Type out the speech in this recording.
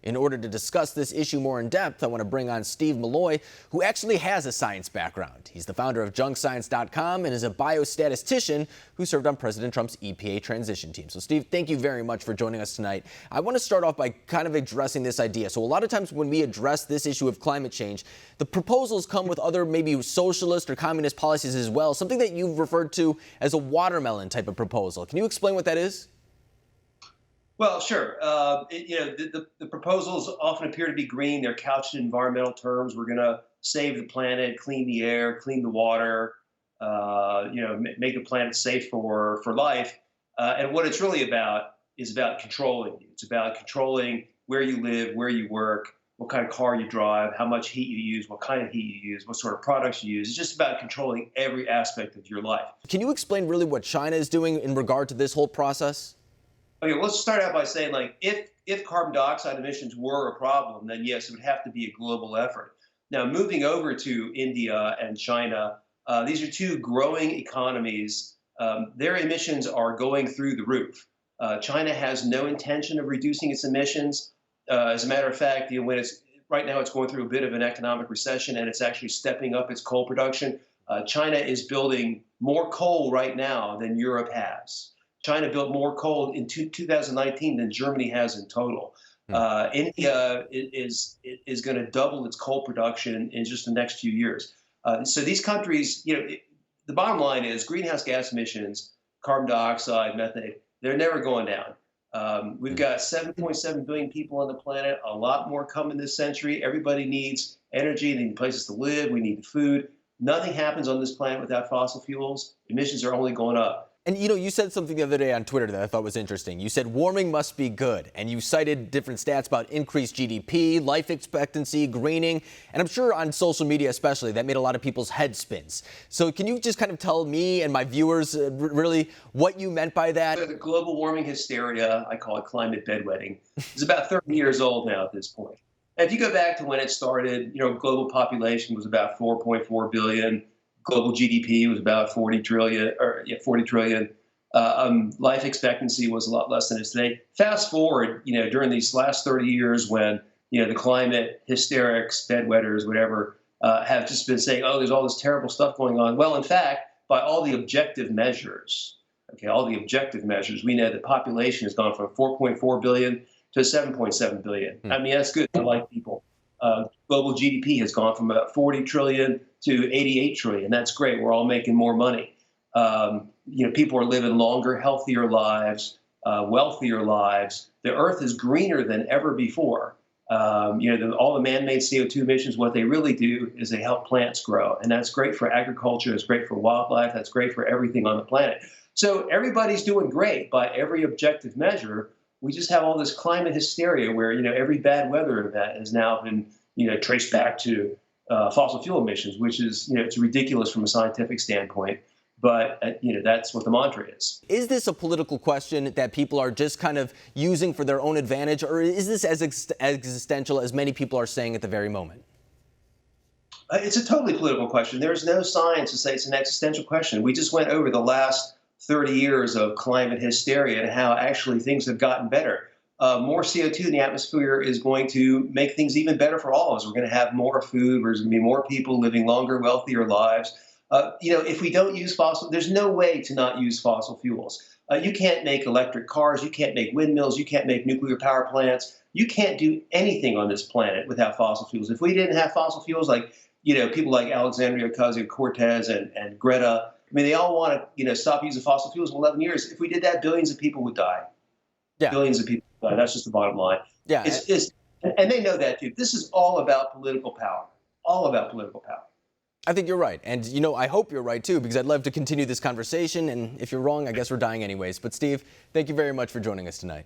In order to discuss this issue more in depth, I want to bring on Steve Milloy, who actually has a science background. He's the founder of junkscience.com and is a biostatistician who served on President Trump's EPA transition team. So, Steve, thank you very much for joining us tonight. I want to start off by kind of addressing this idea. So a lot of times when we address this issue of climate change, the proposals come with other maybe socialist or communist policies as well, something that you've referred to as a watermelon type of proposal. Can you explain what that is? Well, sure. The proposals often appear to be green. They're couched in environmental terms. We're going to save the planet, clean the air, clean the water, make the planet safe for life. And what it's really about is about controlling you. It's about controlling where you live, where you work, what kind of car you drive, how much heat you use, what kind of heat you use, what sort of products you use. It's just about controlling every aspect of your life. Can you explain really what China is doing in regard to this whole process? Okay, well, let's start out by saying, if carbon dioxide emissions were a problem, then yes, it would have to be a global effort. Now, moving over to India and China, these are two growing economies. Their emissions are going through the roof. China has no intention of reducing its emissions. As a matter of fact, right now it's going through a bit of an economic recession, and it's actually stepping up its coal production. China is building more coal right now than Europe has. China built more coal in 2019 than Germany has in total. India is going to double its coal production in just the next few years. So these countries, the bottom line is greenhouse gas emissions, carbon dioxide, methane, they're never going down. We've got 7.7 billion people on the planet, a lot more coming this century. Everybody needs energy, they need places to live, we need food. Nothing happens on this planet without fossil fuels. Emissions are only going up. And, you said something the other day on Twitter that I thought was interesting. You said warming must be good, and you cited different stats about increased GDP, life expectancy, greening, and I'm sure on social media especially, that made a lot of people's heads spins. So can you just kind of tell me and my viewers really what you meant by that? The global warming hysteria, I call it climate bedwetting, is about 30 years old now at this point. And if you go back to when it started, global population was about 4.4 billion. Global GDP was about 40 trillion. Life expectancy was a lot less than it is today. Fast forward, during these last 30 years when, the climate hysterics, bedwetters, whatever, have just been saying, oh, there's all this terrible stuff going on. Well, in fact, by all the objective measures, we know that population has gone from 4.4 billion to 7.7 billion. I mean, that's good. I like people. Global GDP has gone from about 40 trillion to 88 trillion. That's great. We're all making more money. People are living longer, healthier lives, wealthier lives. The earth is greener than ever before. All the man-made CO2 emissions, what they really do is they help plants grow. And that's great for agriculture. It's great for wildlife. That's great for everything on the planet. So everybody's doing great by every objective measure. We just have all this climate hysteria where, every bad weather event has now been, traced back to fossil fuel emissions, which is, it's ridiculous from a scientific standpoint. But, that's what the mantra is. Is this a political question that people are just kind of using for their own advantage, or is this as existential as many people are saying at the very moment? It's a totally political question. There's no science to say it's an existential question. We just went over the last 30 years of climate hysteria and how actually things have gotten better. More CO2 in the atmosphere is going to make things even better for all of us. We're going to have more food. There's going to be more people living longer, wealthier lives. If we don't use there's no way to not use fossil fuels. You can't make electric cars. You can't make windmills. You can't make nuclear power plants. You can't do anything on this planet without fossil fuels. If we didn't have fossil fuels, people like Alexandria Ocasio-Cortez and Greta, they all want to, stop using fossil fuels in 11 years. If we did that, billions of people would die. Yeah. Billions of people would die. That's just the bottom line. Yeah. And they know that, too. This is all about political power. All about political power. I think you're right. And, I hope you're right, too, because I'd love to continue this conversation. And if you're wrong, I guess we're dying anyways. But, Steve, thank you very much for joining us tonight.